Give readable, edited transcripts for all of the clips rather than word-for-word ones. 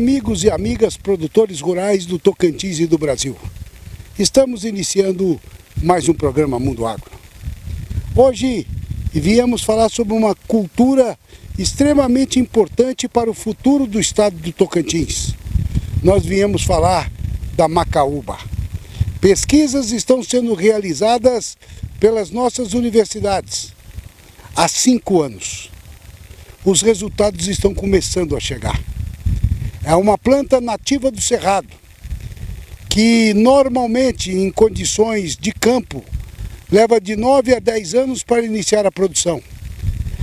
amigos e amigas produtores rurais do Tocantins e do Brasil. Estamos iniciando mais um programa Mundo Agro. Hoje viemos falar sobre uma cultura extremamente importante para o futuro do estado do Tocantins. Nós viemos falar da macaúba. Pesquisas estão sendo realizadas pelas nossas universidades há 5 anos. Os resultados estão começando a chegar. É uma planta nativa do Cerrado, que normalmente em condições de campo leva de 9 a 10 anos para iniciar a produção.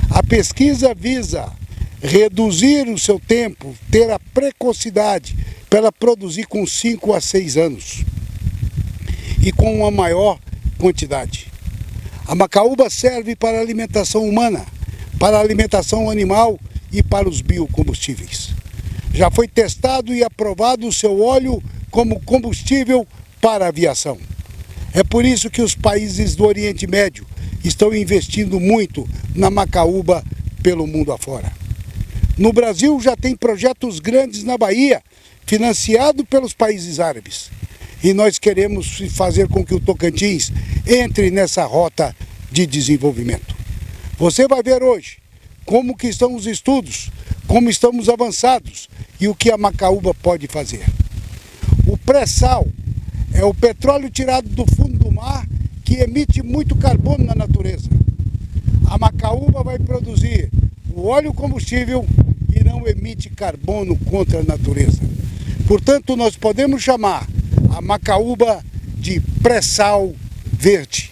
A pesquisa visa reduzir o seu tempo, ter a precocidade para ela produzir com 5 a 6 anos e com uma maior quantidade. A macaúba serve para a alimentação humana, para a alimentação animal e para os biocombustíveis. Já foi testado e aprovado o seu óleo como combustível para a aviação. É por isso que os países do Oriente Médio estão investindo muito na macaúba pelo mundo afora. No Brasil já tem projetos grandes na Bahia, financiado pelos países árabes. E nós queremos fazer com que o Tocantins entre nessa rota de desenvolvimento. Você vai ver hoje como que estão os estudos, como estamos avançados e o que a macaúba pode fazer. O pré-sal é o petróleo tirado do fundo do mar que emite muito carbono na natureza. A macaúba vai produzir o óleo combustível e não emite carbono contra a natureza. Portanto, nós podemos chamar a macaúba de pré-sal verde.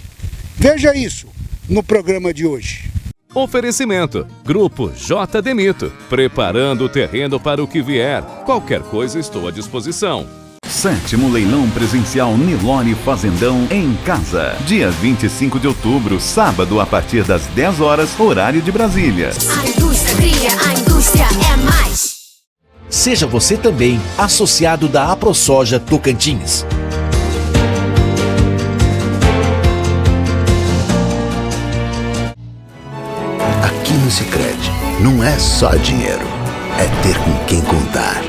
Veja isso no programa de hoje. Oferecimento: Grupo J. Demito, preparando o terreno para o que vier. Qualquer coisa, estou à disposição. 7º leilão presencial Nilore Fazendão em casa. Dia 25 de outubro, sábado, a partir das 10 horas, horário de Brasília. A indústria cria, a indústria é mais. Seja você também associado da AproSoja Tocantins. Aqui no Sicredi, não é só dinheiro, é ter com quem contar.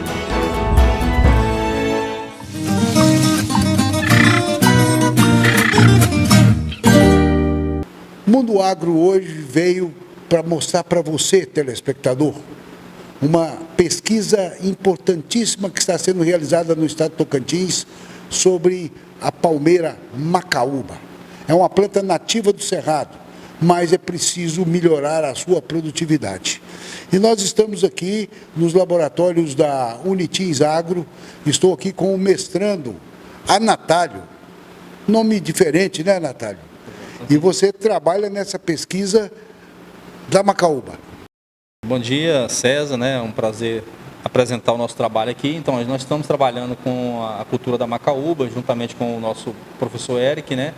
Mundo Agro hoje veio para mostrar para você, telespectador, uma pesquisa importantíssima que está sendo realizada no estado de Tocantins sobre a palmeira macaúba. É uma planta nativa do Cerrado, mas é preciso melhorar a sua produtividade. E nós estamos aqui nos laboratórios da Unitins Agro, estou aqui com o mestrando, Anatálio, nome diferente, né, Anatálio? E você trabalha nessa pesquisa da macaúba. Bom dia, César, né? É um prazer apresentar o nosso trabalho aqui. Então, nós estamos trabalhando com a cultura da macaúba, juntamente com o nosso professor Eric, né?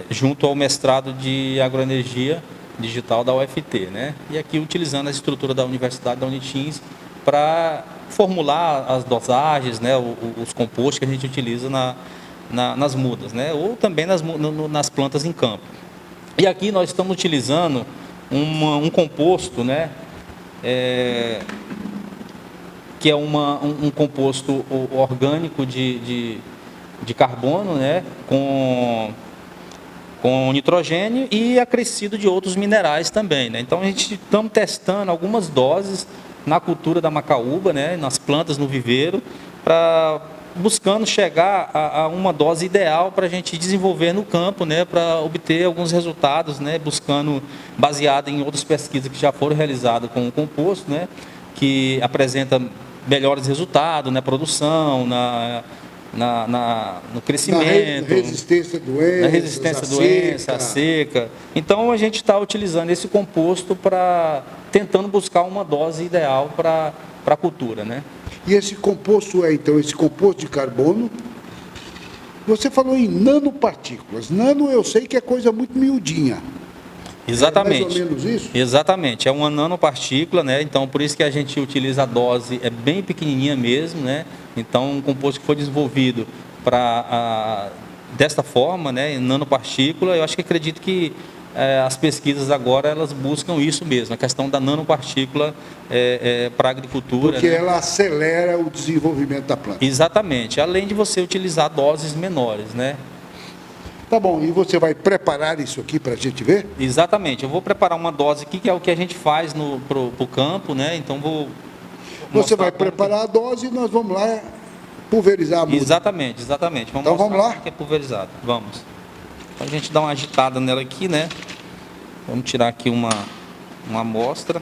Junto ao mestrado de agroenergia digital da UFT, né? E aqui utilizando a estrutura da Universidade da Unitins para formular as dosagens, né? Os compostos que a gente utiliza nas mudas, né? Ou também nas plantas em campo. E aqui nós estamos utilizando um composto, né? Que é um composto orgânico de carbono, né? Com nitrogênio e acrescido de outros minerais também, né? Então a gente estamos testando algumas doses na cultura da macaúba, né? Nas plantas no viveiro, buscando chegar a uma dose ideal para a gente desenvolver no campo, né? Para obter alguns resultados, né? Baseado em outras pesquisas que já foram realizadas com o composto, né? Que apresenta melhores resultados na produção, no crescimento, na resistência à doença, à seca. Então a gente está utilizando esse composto tentando buscar uma dose ideal para a cultura, né? E esse composto esse composto de carbono, você falou em nanopartículas. Nano eu sei que é coisa muito miudinha. Exatamente. É mais ou menos isso? Exatamente, é uma nanopartícula, né? Então por isso que a gente utiliza a dose, é bem pequenininha mesmo, né? Então um composto que foi desenvolvido desta forma, né, em nanopartícula, eu acho que acredito que as pesquisas agora elas buscam isso mesmo, a questão da nanopartícula para a agricultura. Porque né? ela acelera o desenvolvimento da planta. Exatamente, além de você utilizar doses menores, né? Tá bom, e você vai preparar isso aqui para a gente ver? Exatamente, eu vou preparar uma dose aqui, que é o que a gente faz pro campo, né? Então vou... Você vai preparar a dose e nós vamos lá pulverizar a muda. Exatamente. Vamos Então vamos lá? que é pulverizado. Vamos. Então, a gente dá uma agitada nela aqui, né? Vamos tirar aqui uma amostra.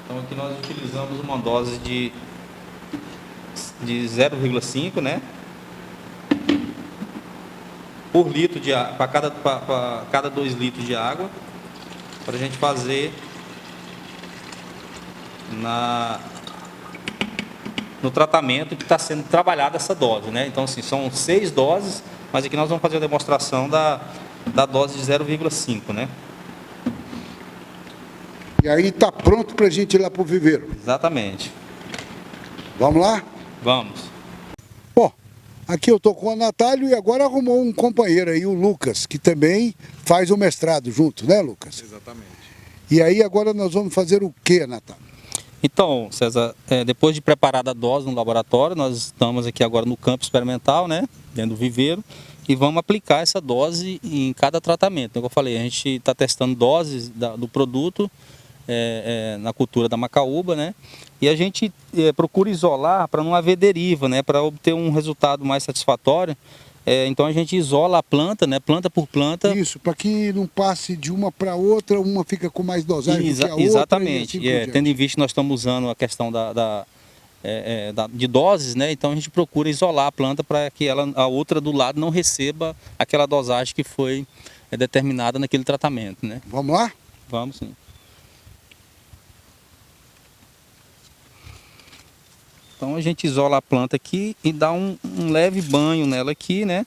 Então aqui nós utilizamos uma dose de 0,5, né? Por litro de água, para cada 2 litros de água, para a gente fazer no tratamento que está sendo trabalhada essa dose, né? Então assim, são 6 doses, mas aqui nós vamos fazer a demonstração da dose de 0,5, né? E aí está pronto para a gente ir lá para o viveiro. Exatamente. Vamos lá? Vamos. Bom, aqui eu estou com a Natália e agora arrumou um companheiro aí, o Lucas, que também faz o mestrado junto, né, Lucas? Exatamente. E aí agora nós vamos fazer o que, Natália? Então, César, depois de preparada a dose no laboratório, nós estamos aqui agora no campo experimental, né, dentro do viveiro, e vamos aplicar essa dose em cada tratamento. Como eu falei, a gente está testando doses do produto na cultura da macaúba, né? E a gente procura isolar para não haver deriva, né? Para obter um resultado mais satisfatório. Então a gente isola a planta, né? Planta por planta. Isso, para que não passe de uma para outra, uma fica com mais dosagem do que a outra. Exatamente. E assim tendo em vista que nós estamos usando a questão de doses, né? Então a gente procura isolar a planta para que a outra do lado não receba aquela dosagem que foi determinada naquele tratamento, né? Vamos lá? Vamos sim. Então a gente isola a planta aqui e dá um leve banho nela aqui, né?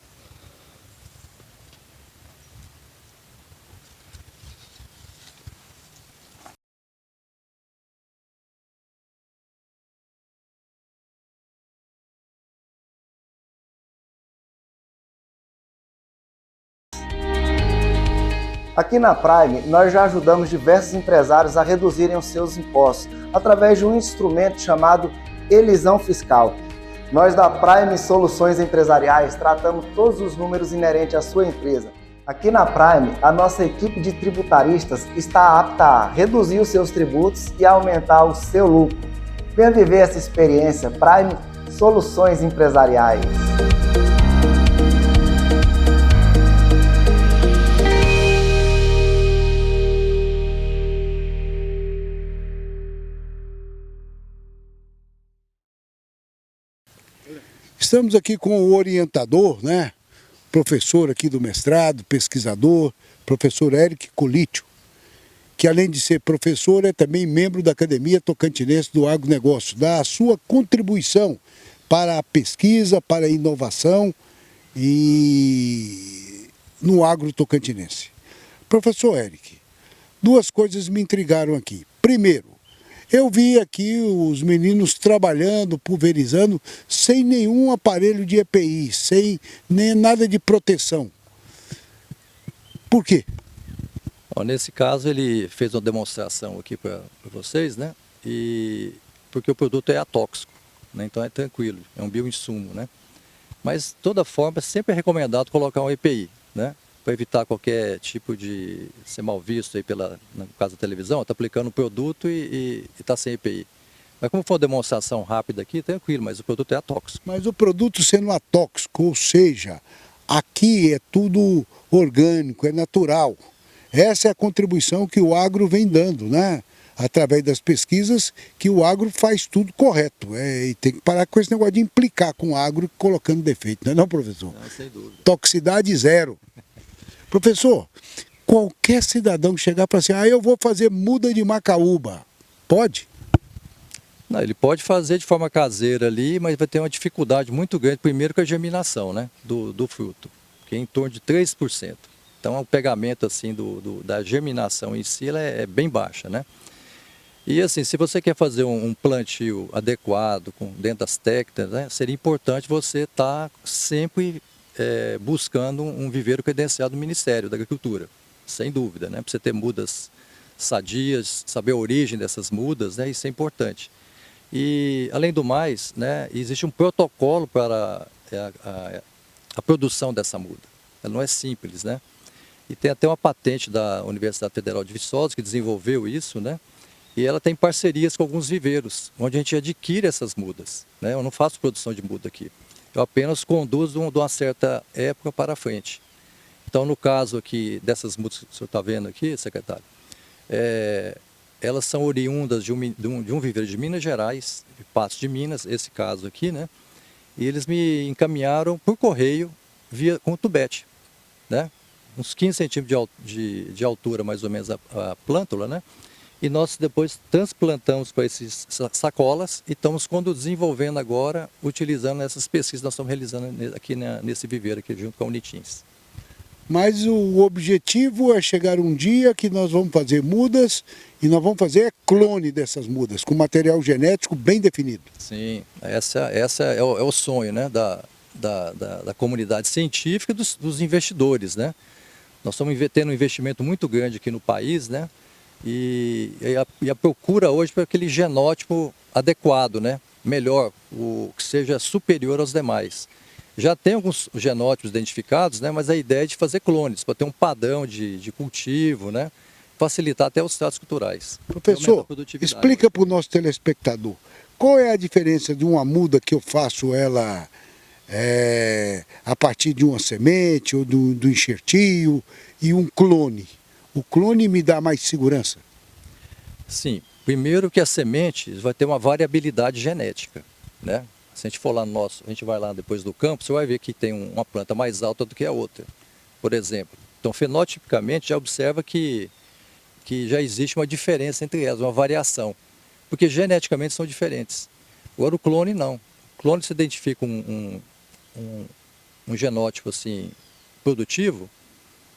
Aqui na Prime, nós já ajudamos diversos empresários a reduzirem os seus impostos através de um instrumento chamado elisão fiscal. Nós da Prime Soluções Empresariais tratamos todos os números inerentes à sua empresa. Aqui na Prime, a nossa equipe de tributaristas está apta a reduzir os seus tributos e aumentar o seu lucro. Venha viver essa experiência Prime Soluções Empresariais. Estamos aqui com o orientador, né? Professor aqui do mestrado, pesquisador, professor Eric Colítio, que além de ser professor, é também membro da Academia Tocantinense do Agronegócio, dá a sua contribuição para a pesquisa, para a inovação e no agro tocantinense. Professor Eric, duas coisas me intrigaram aqui. Primeiro, eu vi aqui os meninos trabalhando, pulverizando, sem nenhum aparelho de EPI, sem nem nada de proteção. Por quê? Nesse caso, ele fez uma demonstração aqui para vocês, né? Porque o produto é atóxico, né? Então é tranquilo, é um bioinsumo, né? Mas, de toda forma, sempre é recomendado colocar um EPI, né? Para evitar qualquer tipo de ser mal visto aí no caso da televisão, está aplicando o produto e está sem EPI. Mas como for uma demonstração rápida aqui, tranquilo, mas o produto é atóxico. Mas o produto sendo atóxico, ou seja, aqui é tudo orgânico, é natural. Essa é a contribuição que o agro vem dando, né? Através das pesquisas, que o agro faz tudo correto. E tem que parar com esse negócio de implicar com o agro colocando defeito, não é, professor? Não, sem dúvida. Toxicidade zero. Professor, qualquer cidadão chegar para assim, eu vou fazer muda de macaúba, pode? Não, ele pode fazer de forma caseira ali, mas vai ter uma dificuldade muito grande, primeiro com a germinação, né, do fruto, que é em torno de 3%. Então, o pegamento assim, da germinação em si ela é bem baixa, né? E assim, se você quer fazer um plantio adequado, dentro das técnicas, né, seria importante você estar sempre buscando um viveiro credenciado do Ministério da Agricultura, sem dúvida, né? Para você ter mudas sadias, saber a origem dessas mudas, né? Isso é importante. E, além do mais, né, existe um protocolo para a produção dessa muda. Ela não é simples, né? E tem até uma patente da Universidade Federal de Viçosa que desenvolveu isso, né? E ela tem parcerias com alguns viveiros, onde a gente adquire essas mudas, né? Eu não faço produção de muda aqui. Eu apenas conduzo de uma certa época para frente. Então, no caso aqui dessas mudas que o senhor está vendo aqui, secretário, elas são oriundas de um viveiro de Minas Gerais, de Patos de Minas, esse caso aqui, né? E eles me encaminharam por correio com tubete, né? Uns 15 centímetros de altura, mais ou menos, a plântula, né? E nós depois transplantamos para essas sacolas e estamos desenvolvendo agora, utilizando essas pesquisas que nós estamos realizando aqui nesse viveiro aqui junto com a Unitins. Mas o objetivo é chegar um dia que nós vamos fazer mudas e nós vamos fazer clone dessas mudas, com material genético bem definido. Sim, essa é o sonho, né, da comunidade científica e dos investidores, né? Nós estamos tendo um investimento muito grande aqui no país, né? E a procura hoje por aquele genótipo adequado, né? Melhor, que seja superior aos demais. Já tem alguns genótipos identificados, né? Mas a ideia é de fazer clones, para ter um padrão de cultivo, né? Facilitar até os tratos culturais. Professor, explica para o nosso telespectador, qual é a diferença de uma muda que eu faço ela a partir de uma semente ou do enxertio e um clone? O clone me dá mais segurança? Sim. Primeiro que a semente vai ter uma variabilidade genética, né? Se a gente for lá a gente vai lá depois do campo, você vai ver que tem uma planta mais alta do que a outra, por exemplo. Então, fenotipicamente, já observa que já existe uma diferença entre elas, uma variação, porque geneticamente são diferentes. Agora, o clone não. O clone se identifica um genótipo assim, produtivo,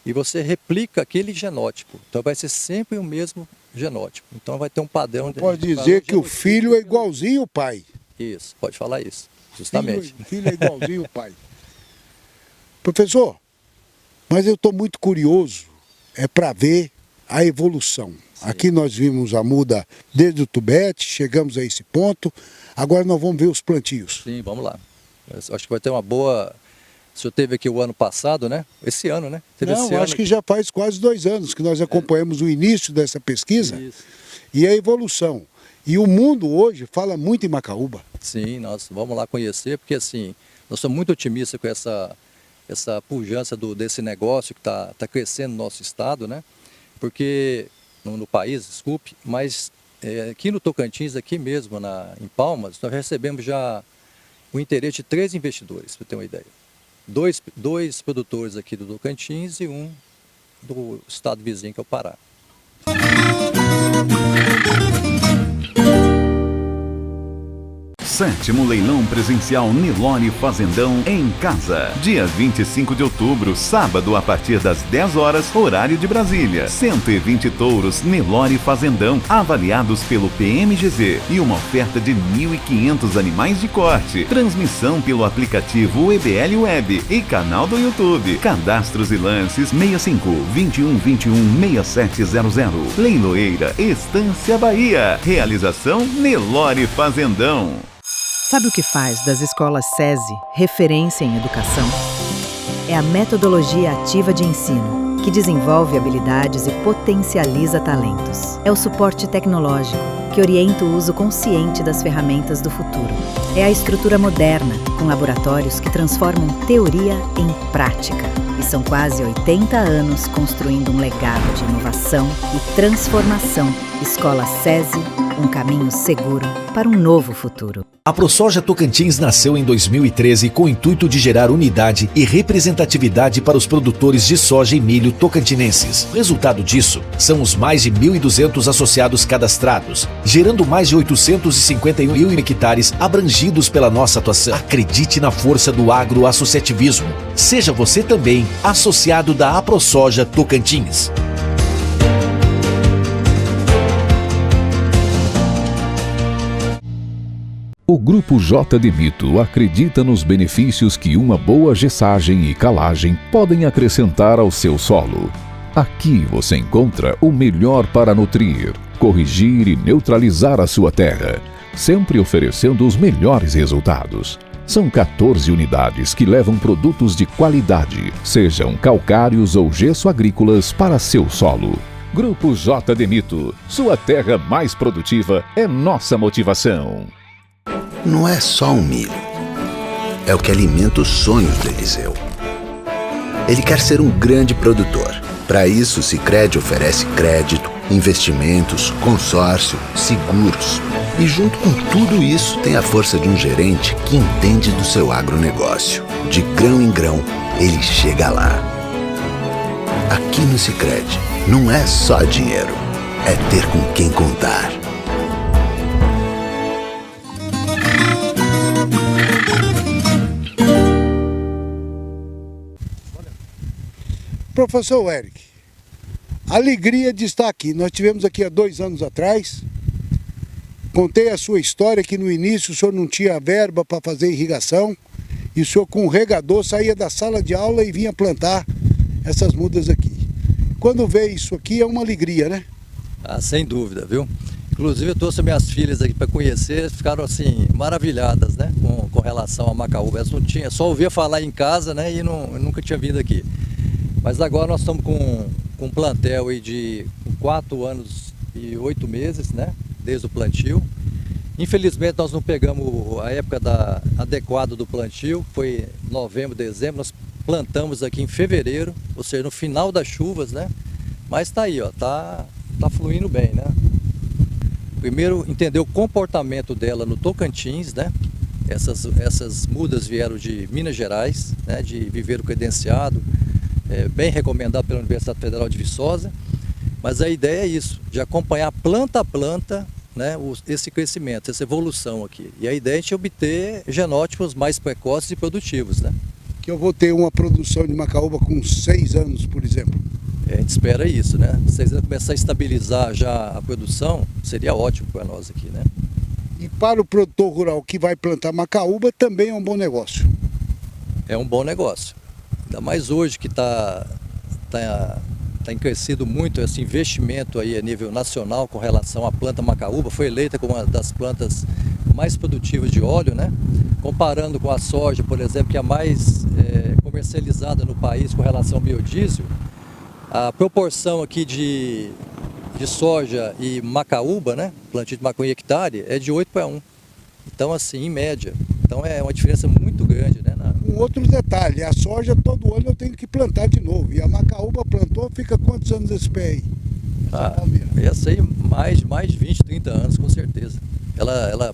e você replica aquele genótipo. Então vai ser sempre o mesmo genótipo. Então vai ter um padrão. Pode dizer que o filho é igualzinho o pai. Isso, pode falar isso, justamente. Filho é igualzinho o pai. Professor, mas eu estou muito curioso, para ver a evolução. Sim. Aqui nós vimos a muda desde o tubete, chegamos a esse ponto, agora nós vamos ver os plantios. Sim, vamos lá. Eu acho que vai ter uma boa... O senhor teve aqui o ano passado, né? Esse ano, né? Acho que já faz quase 2 anos que nós acompanhamos o início dessa pesquisa. Isso. E a evolução. E o mundo hoje fala muito em macaúba. Sim, nós vamos lá conhecer, porque assim, nós somos muito otimistas com essa pujança desse negócio que está crescendo no nosso estado, né? Porque, no país, desculpe, mas aqui no Tocantins, aqui mesmo em Palmas, nós recebemos já o interesse de 3 investidores, para ter uma ideia. 2 produtores aqui do Tocantins e um do estado vizinho, que é o Pará. Sétimo leilão presencial Nelore Fazendão em casa. Dia 25 de outubro, sábado, a partir das 10 horas, horário de Brasília. 120 touros Nelore Fazendão, avaliados pelo PMGZ. E uma oferta de 1.500 animais de corte. Transmissão pelo aplicativo EBL Web e canal do YouTube. Cadastros e lances 65 21 21 6700. Leiloeira Estância Bahia. Realização Nelore Fazendão. Sabe o que faz das escolas SESI referência em educação? É a metodologia ativa de ensino, que desenvolve habilidades e potencializa talentos. É o suporte tecnológico, que orienta o uso consciente das ferramentas do futuro. É a estrutura moderna, com laboratórios que transformam teoria em prática. E são quase 80 anos construindo um legado de inovação e transformação. Escola SESI Um caminho seguro para um novo futuro. A ProSoja Tocantins nasceu em 2013 com o intuito de gerar unidade e representatividade para os produtores de soja e milho tocantinenses. O resultado disso são os mais de 1.200 associados cadastrados, gerando mais de 851 mil hectares abrangidos pela nossa atuação. Acredite na força do agroassociativismo. Seja você também associado da ProSoja Tocantins. O Grupo J de Mito acredita nos benefícios que uma boa gessagem e calagem podem acrescentar ao seu solo. Aqui você encontra o melhor para nutrir, corrigir e neutralizar a sua terra, sempre oferecendo os melhores resultados. São 14 unidades que levam produtos de qualidade, sejam calcários ou gesso agrícolas para seu solo. Grupo J de Mito, sua terra mais produtiva é nossa motivação. Não é só um milho. É o que alimenta os sonhos do Eliseu. Ele quer ser um grande produtor. Para isso, o Sicredi oferece crédito, investimentos, consórcio, seguros. E junto com tudo isso, tem a força de um gerente que entende do seu agronegócio. De grão em grão, ele chega lá. Aqui no Sicredi, não é só dinheiro. É ter com quem contar. Professor Eric, alegria de estar aqui. Nós tivemos aqui há 2 anos atrás. Contei a sua história que no início o senhor não tinha verba para fazer irrigação e o senhor com um regador saía da sala de aula e vinha plantar essas mudas aqui. Quando vê isso aqui é uma alegria, né? Ah, sem dúvida, viu? Inclusive eu trouxe minhas filhas aqui para conhecer, ficaram assim maravilhadas, né? Com relação a Macaúba. Elas não tinham, só ouvia falar em casa, né? E nunca tinha vindo aqui. Mas agora nós estamos com um plantel aí de 4 anos e 8 meses, né? Desde o plantio. Infelizmente nós não pegamos a época adequada do plantio, foi novembro, dezembro, nós plantamos aqui em fevereiro, ou seja, no final das chuvas, né? Mas tá aí, ó, tá fluindo bem, né? Primeiro, entender o comportamento dela no Tocantins, né? Essas mudas vieram de Minas Gerais, né? De viveiro credenciado, bem recomendado pela Universidade Federal de Viçosa, mas a ideia é isso, de acompanhar planta a planta, né, esse crescimento, essa evolução aqui. E a ideia é a gente obter genótipos mais precoces e produtivos, né? Que eu vou ter uma produção de Macaúba com 6 anos, por exemplo. A gente espera isso, né? Se vocês começar a estabilizar já a produção, seria ótimo para nós aqui, né? E para o produtor rural que vai plantar Macaúba também é um bom negócio. É um bom negócio. Ainda mais hoje que está crescido muito esse investimento aí a nível nacional com relação à planta Macaúba. Foi eleita como uma das plantas mais produtivas de óleo, né? Comparando com a soja, por exemplo, que é a mais comercializada no país com relação ao biodiesel, a proporção aqui de soja e Macaúba, né? Plantio de Macaúba em hectare, é de 8:1. Então, assim, em média. Então é uma diferença muito grande, né? Um outro detalhe, a soja todo ano eu tenho que plantar de novo. E a Macaúba plantou, fica quantos anos esse pé aí? Essa aí mais de 20, 30 anos, com certeza.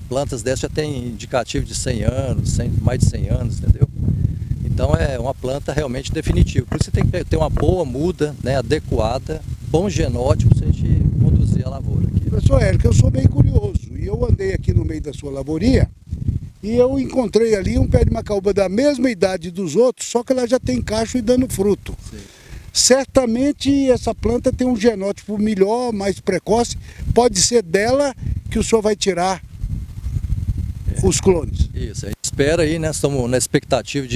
Plantas dessas já tem indicativo de 100 anos, mais de 100 anos, entendeu? Então é uma planta realmente definitiva. Por isso você tem que ter uma boa muda, né, adequada, bom genótipo para a gente conduzir a lavoura aqui. Professor Érico, eu sou bem curioso. E eu andei aqui no meio da sua lavourinha e eu encontrei ali um pé de Macaúba da mesma idade dos outros, só que ela já tem cacho e dando fruto. Sim. Certamente essa planta tem um genótipo melhor, mais precoce. Pode ser dela que o senhor vai tirar os clones. Isso, a gente espera aí, né? Estamos na expectativa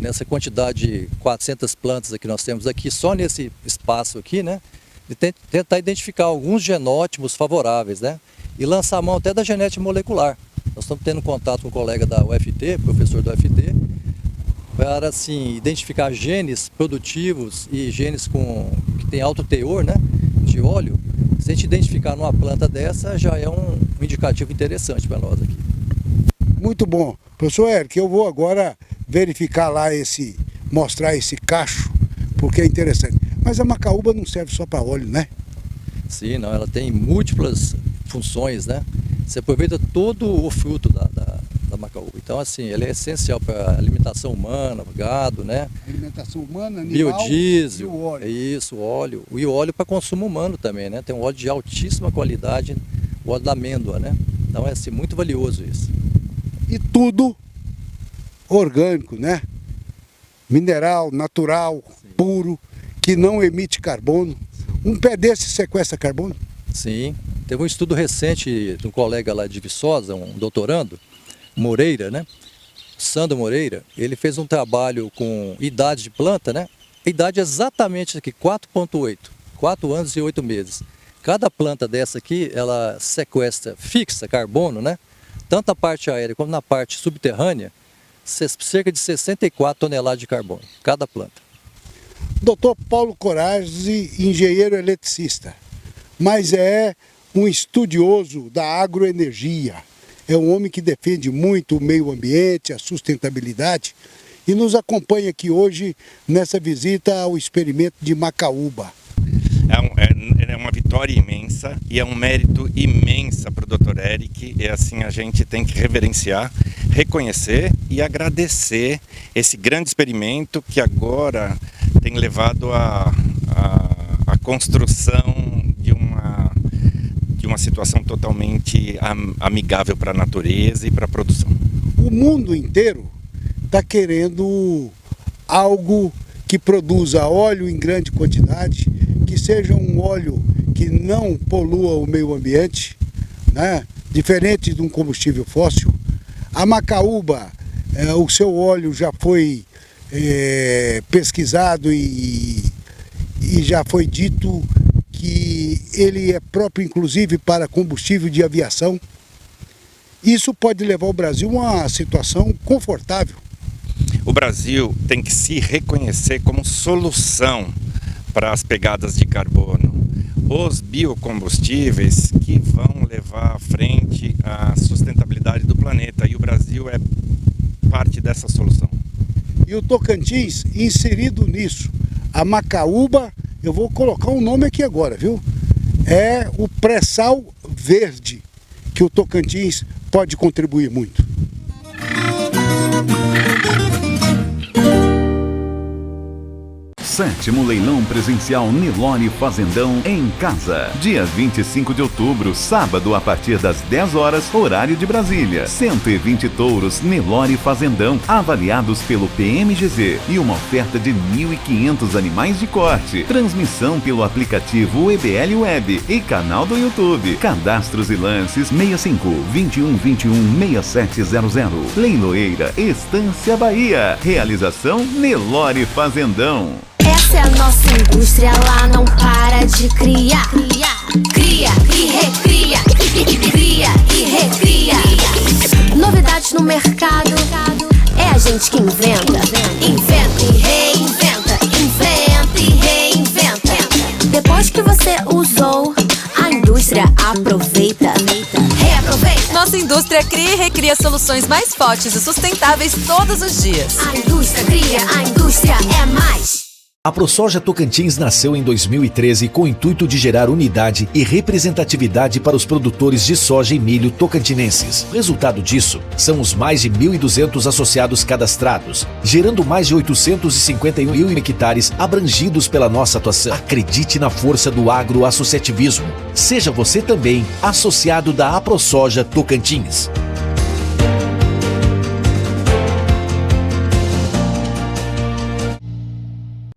nessa quantidade de 400 plantas que nós temos aqui, só nesse espaço aqui, né? De tentar identificar alguns genótipos favoráveis, né? E lançar a mão até da genética molecular. Nós estamos tendo contato com um colega da UFT, professor da UFT, para assim, identificar genes produtivos e genes que tem alto teor, né, de óleo. Se a gente identificar numa planta dessa, já é um indicativo interessante para nós aqui. Muito bom. Professor Érico, eu vou agora verificar lá mostrar esse cacho, porque é interessante. Mas a Macaúba não serve só para óleo, né? Sim, não, ela tem múltiplas funções, né? Você aproveita todo o fruto da macaúba. Então, assim, ele é essencial para a alimentação humana, gado, né? Alimentação humana, animal, biodiesel, e o óleo. Isso, o óleo. E o óleo para consumo humano também, né? Tem um óleo de altíssima qualidade, o óleo da amêndoa, né? Então é assim, muito valioso isso. E tudo orgânico, né? Mineral, natural, sim, puro, que não emite carbono. Um pé desse sequestra carbono? Sim. Teve um estudo recente de um colega lá de Viçosa, um doutorando, Moreira, né? Sandro Moreira, ele fez um trabalho com idade de planta, né? A idade é exatamente aqui, 4,8, 4 anos e 8 meses. Cada planta dessa aqui, ela sequestra, fixa carbono, né? Tanto na parte aérea como na parte subterrânea, cerca de 64 toneladas de carbono, cada planta. Dr. Paulo Coragem, engenheiro eletricista, mas é um estudioso da agroenergia. É um homem que defende muito o meio ambiente, a sustentabilidade, e nos acompanha aqui hoje nessa visita ao experimento de Macaúba. É uma vitória imensa e é um mérito imenso para o Dr. Eric, e assim a gente tem que reverenciar, reconhecer e agradecer esse grande experimento que agora tem levado à construção de uma situação totalmente amigável para a natureza e para a produção. O mundo inteiro está querendo algo que produza óleo em grande quantidade, que seja um óleo que não polua o meio ambiente, né? Diferente de um combustível fóssil. A Macaúba, o seu óleo já foi pesquisado e já foi dito que ele é próprio inclusive para combustível de aviação. Isso pode levar o Brasil a uma situação confortável. O Brasil tem que se reconhecer como solução para as pegadas de carbono. Os biocombustíveis que vão levar à frente a sustentabilidade do planeta, e o Brasil é parte dessa solução. E o Tocantins inserido nisso. A Macaúba, eu vou colocar um nome aqui agora, viu? É o pré-sal verde, que o Tocantins pode contribuir muito. Sétimo leilão presencial Nilore Fazendão em casa. Dia 25 de outubro, sábado, a partir das 10 horas, horário de Brasília. 120 touros Nilore Fazendão, avaliados pelo PMGZ. E uma oferta de 1.500 animais de corte. Transmissão pelo aplicativo EBL Web e canal do YouTube. Cadastros e lances 65 21 21 6700. Leiloeira Estância Bahia. Realização Nilore Fazendão. Essa é a nossa indústria, lá não para de criar. Cria e recria, cria e recria. Novidades no mercado, é a gente que inventa. Inventa e reinventa, inventa e reinventa. Depois que você usou, a indústria aproveita. Reaproveita. Nossa indústria cria e recria soluções mais fortes e sustentáveis todos os dias. A indústria cria, a indústria é mais. A ProSoja Tocantins nasceu em 2013 com o intuito de gerar unidade e representatividade para os produtores de soja e milho tocantinenses. O resultado disso são os mais de 1.200 associados cadastrados, gerando mais de 851 mil hectares abrangidos pela nossa atuação. Acredite na força do agroassociativismo. Seja você também associado da ProSoja Tocantins.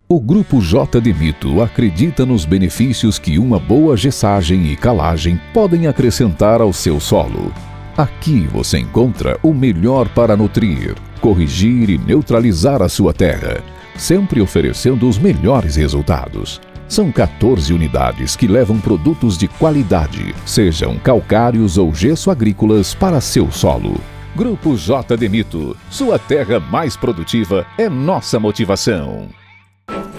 O Grupo J de Mito acredita nos benefícios que uma boa gessagem e calagem podem acrescentar ao seu solo. Aqui você encontra o melhor para nutrir, corrigir e neutralizar a sua terra, sempre oferecendo os melhores resultados. São 14 unidades que levam produtos de qualidade, sejam calcários ou gesso agrícolas, para seu solo. Grupo J de Mito, sua terra mais produtiva é nossa motivação.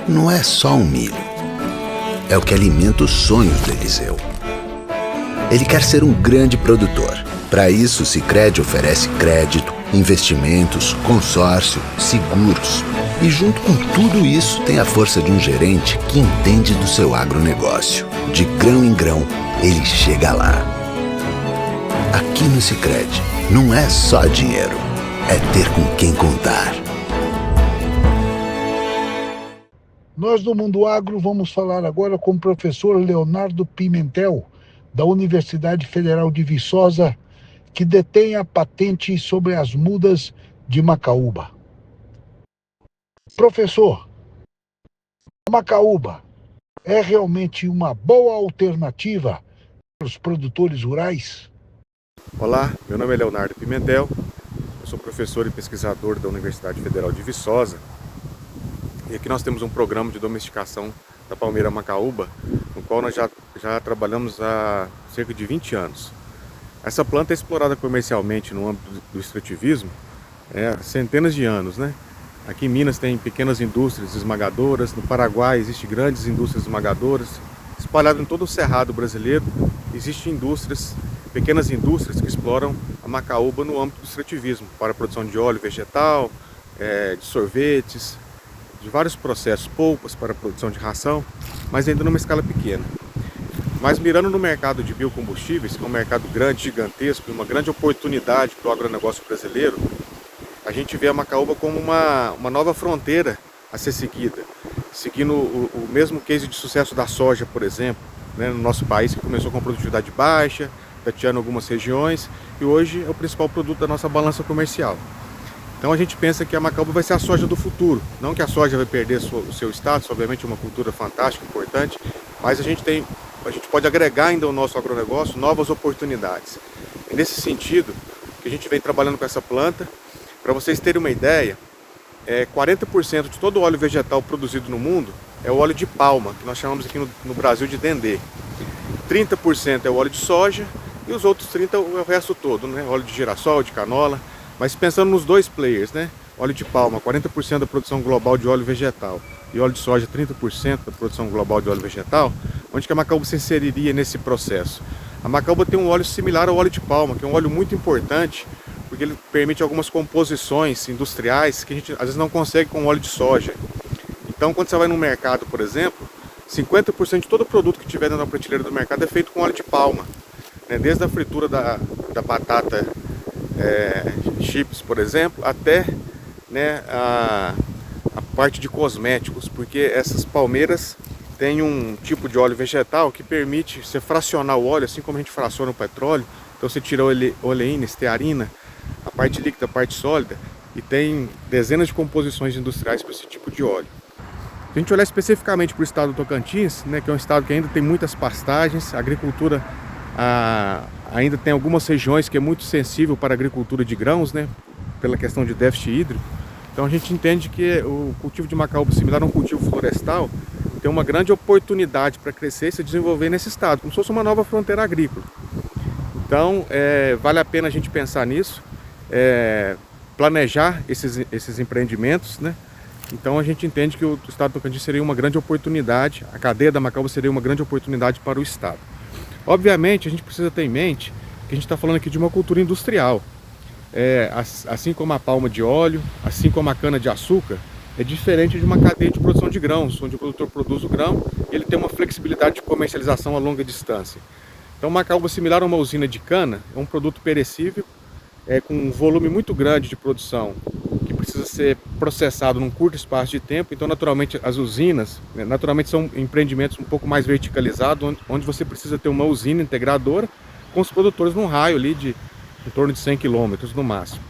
Não é só um milho. É o que alimenta os sonhos do Eliseu. Ele quer ser um grande produtor. Para isso, o Sicredi oferece crédito, investimentos, consórcio, seguros. E junto com tudo isso, tem a força de um gerente que entende do seu agronegócio. De grão em grão, ele chega lá. Aqui no Sicredi, não é só dinheiro, é ter com quem contar. Nós do Mundo Agro vamos falar agora com o professor Leonardo Pimentel, da Universidade Federal de Viçosa, que detém a patente sobre as mudas de macaúba. Professor, a macaúba é realmente uma boa alternativa para os produtores rurais? Olá, meu nome é Leonardo Pimentel, eu sou professor e pesquisador da Universidade Federal de Viçosa. E aqui nós temos um programa de domesticação da palmeira macaúba, no qual nós já trabalhamos há cerca de 20 anos. Essa planta é explorada comercialmente no âmbito do extrativismo há centenas de anos, né? Aqui em Minas tem pequenas indústrias esmagadoras, no Paraguai existem grandes indústrias esmagadoras, espalhado em todo o cerrado brasileiro existem indústrias, pequenas indústrias que exploram a macaúba no âmbito do extrativismo, para a produção de óleo vegetal, de sorvetes, de vários processos, polpas para a produção de ração, mas ainda numa escala pequena. Mas mirando no mercado de biocombustíveis, que é um mercado grande, gigantesco, e uma grande oportunidade para o agronegócio brasileiro, a gente vê a macaúba como uma nova fronteira a ser seguida, seguindo o mesmo case de sucesso da soja, por exemplo, né, no nosso país, que começou com produtividade baixa, tateando algumas regiões, e hoje é o principal produto da nossa balança comercial. Então a gente pensa que a macaúba vai ser a soja do futuro. Não que a soja vai perder o seu status, obviamente é uma cultura fantástica, importante, mas a gente pode agregar ainda ao nosso agronegócio novas oportunidades. É nesse sentido que a gente vem trabalhando com essa planta. Para vocês terem uma ideia, 40% de todo o óleo vegetal produzido no mundo é o óleo de palma, que nós chamamos aqui no Brasil de dendê. 30% é o óleo de soja e os outros 30% é o resto todo, né? Óleo de girassol, de canola. Mas pensando nos dois players, né? Óleo de palma, 40% da produção global de óleo vegetal, e óleo de soja, 30% da produção global de óleo vegetal, onde que a macaúba se inseriria nesse processo? A macaúba tem um óleo similar ao óleo de palma, que é um óleo muito importante, porque ele permite algumas composições industriais que a gente às vezes não consegue com o óleo de soja. Então, quando você vai no mercado, por exemplo, 50% de todo produto que tiver na prateleira do mercado é feito com óleo de palma, né? Desde a fritura da batata, chips, por exemplo, até, né, a parte de cosméticos, porque essas palmeiras têm um tipo de óleo vegetal que permite você fracionar o óleo, assim como a gente fraciona o petróleo. Então você tira oleína, estearina, a parte líquida, a parte sólida, e tem dezenas de composições industriais para esse tipo de óleo. Se a gente olhar especificamente para o estado do Tocantins, né, que é um estado que ainda tem muitas pastagens, a agricultura ainda tem algumas regiões que é muito sensível para a agricultura de grãos, né, pela questão de déficit hídrico. Então a gente entende que o cultivo de macaúba, similar a um cultivo florestal, tem uma grande oportunidade para crescer e se desenvolver nesse estado, como se fosse uma nova fronteira agrícola. Então vale a pena a gente pensar nisso, planejar esses empreendimentos, né? Então a gente entende que o estado do Tocantins seria uma grande oportunidade, a cadeia da macaúba seria uma grande oportunidade para o estado. Obviamente a gente precisa ter em mente que a gente está falando aqui de uma cultura industrial. Assim como a palma de óleo, assim como a cana de açúcar, é diferente de uma cadeia de produção de grãos, onde o produtor produz o grão e ele tem uma flexibilidade de comercialização a longa distância. Então, macaúba, similar a uma usina de cana, é um produto perecível, com um volume muito grande de produção, que precisa ser processado num curto espaço de tempo. Então, naturalmente, as usinas, naturalmente são empreendimentos um pouco mais verticalizados, onde você precisa ter uma usina integradora com os produtores num raio ali de em torno de 100 quilômetros no máximo.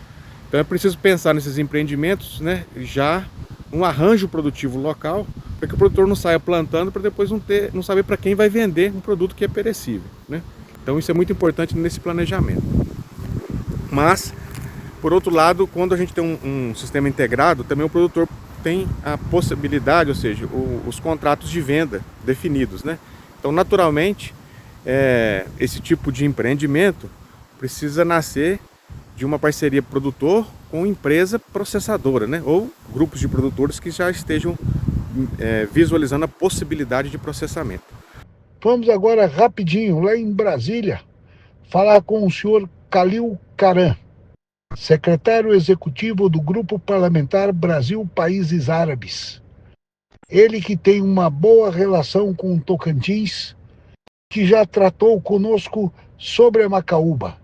Então é preciso pensar nesses empreendimentos, né, já um arranjo produtivo local, para que o produtor não saia plantando para depois não saber para quem vai vender um produto que é perecível, né? Então isso é muito importante nesse planejamento. Mas, por outro lado, quando a gente tem um sistema integrado, também o produtor tem a possibilidade, ou seja, os contratos de venda definidos, né? Então, naturalmente, esse tipo de empreendimento precisa nascer de uma parceria produtor com empresa processadora, né? Ou grupos de produtores que já estejam visualizando a possibilidade de processamento. Vamos agora rapidinho, lá em Brasília, falar com o senhor Khalil Caran, secretário executivo do Grupo Parlamentar Brasil Países Árabes. Ele que tem uma boa relação com o Tocantins, que já tratou conosco sobre a macaúba.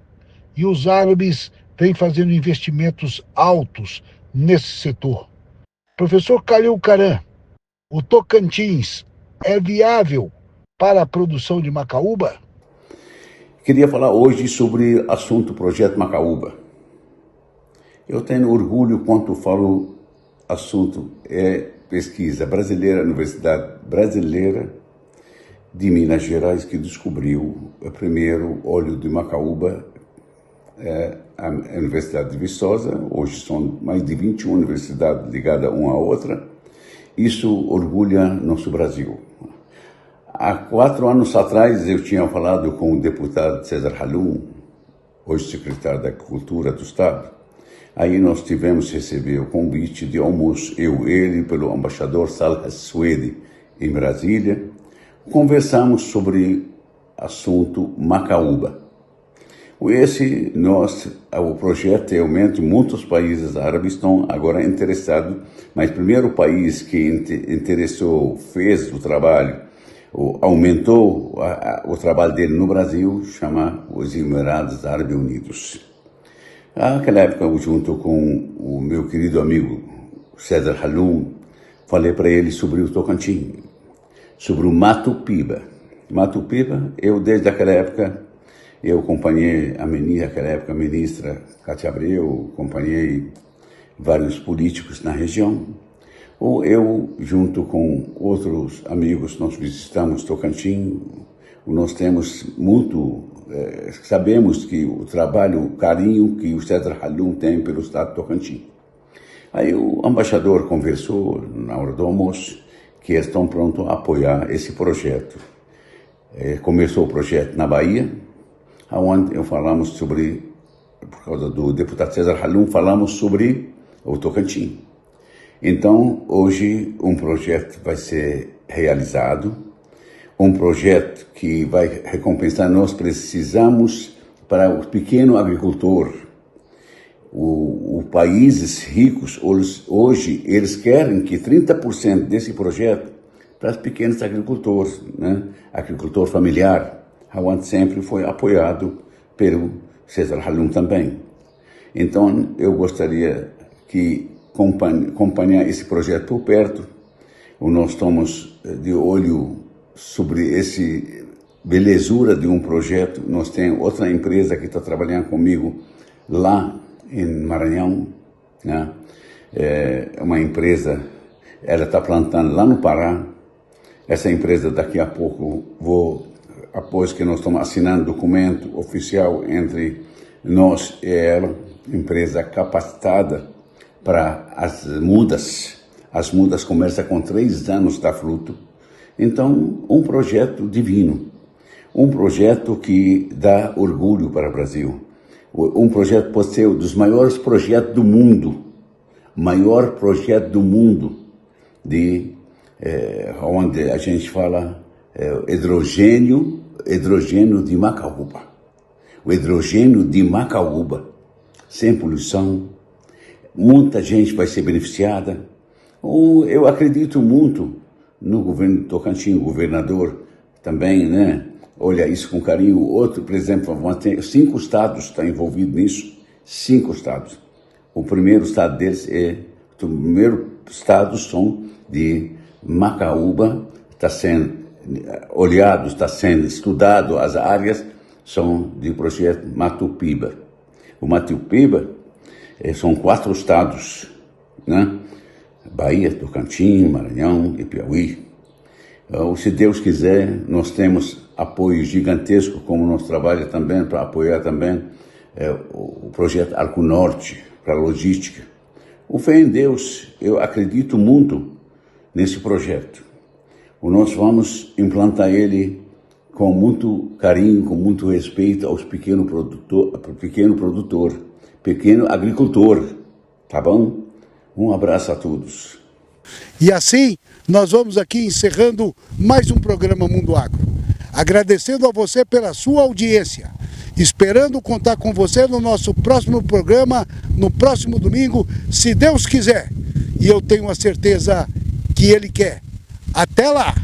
e os árabes vêm fazendo investimentos altos nesse setor. Professor Calil Caran, o Tocantins é viável para a produção de macaúba? Queria falar hoje sobre o assunto Projeto Macaúba. Eu tenho orgulho quando falo assunto é pesquisa brasileira, Universidade Brasileira de Minas Gerais, que descobriu o primeiro óleo de macaúba, a Universidade de Viçosa. Hoje são mais de 21 universidades ligadas uma à outra. Isso orgulha nosso Brasil. Há 4 anos atrás eu tinha falado com o deputado César Halum, hoje secretário da Agricultura do Estado. Aí nós tivemos que receber o convite de almoço, ele, pelo embaixador Salha Suede, em Brasília. Conversamos sobre assunto macaúba. O projeto realmente, muitos países árabes estão agora interessados, mas o primeiro país que interessou, fez o trabalho, aumentou o trabalho dele no Brasil, chama os Emirados Árabes Unidos. Naquela época, eu, junto com o meu querido amigo César Halum, falei para ele sobre o Tocantins, sobre o Mato Piba. Mato Piba, eu desde aquela época, eu acompanhei a ministra Cátia Abreu, acompanhei vários políticos na região. Eu, junto com outros amigos, nós visitamos Tocantins. Nós temos sabemos que o trabalho, o carinho que o César Halum tem pelo estado de Tocantins. Aí o embaixador conversou na hora do almoço que estão prontos a apoiar esse projeto. Começou o projeto na Bahia, onde falamos sobre, por causa do deputado César Halum, falamos sobre o Tocantins. Então, hoje, um projeto vai ser realizado, um projeto que vai recompensar, nós precisamos, para o pequeno agricultor, os países ricos, hoje, eles querem que 30% desse projeto para os pequenos agricultores, né? Agricultor familiar, onde sempre foi apoiado pelo César Halum também. Então, eu gostaria que acompanhar esse projeto por perto. Nós estamos de olho sobre essa belezura de um projeto. Nós temos outra empresa que está trabalhando comigo lá em Maranhão, né? Uma empresa, ela está plantando lá no Pará. Essa empresa, daqui a pouco, após que nós estamos assinando documento oficial entre nós e ela, empresa capacitada para as mudas. As mudas começam com 3 anos da fruto. Então, um projeto divino, um projeto que dá orgulho para o Brasil. Um projeto pode ser um dos maiores projetos do mundo, maior projeto do mundo, onde a gente fala hidrogênio de macaúba. O hidrogênio de macaúba, sem poluição, muita gente vai ser beneficiada. Eu acredito muito no governo de Tocantins, o governador também, né? Olha isso com carinho. Outro, por exemplo, 5 estados estão envolvidos nisso, 5 estados. O primeiro estado deles o primeiro estado são de macaúba, está sendo olhado, está sendo estudado, as áreas são do projeto Mato Piba. O Mato Piba são 4 estados, né? Bahia, Tocantins, Maranhão e Piauí. Se Deus quiser, nós temos apoio gigantesco, como nós trabalhamos também, para apoiar também o projeto Arco Norte, para a logística. O fé em Deus, eu acredito muito nesse projeto. Nós vamos implantar ele com muito carinho, com muito respeito aos pequeno produtor, pequeno agricultor, tá bom? Um abraço a todos. E assim, nós vamos aqui encerrando mais um programa Mundo Agro. Agradecendo a você pela sua audiência. Esperando contar com você no nosso próximo programa, no próximo domingo, se Deus quiser. E eu tenho a certeza que Ele quer. Até lá!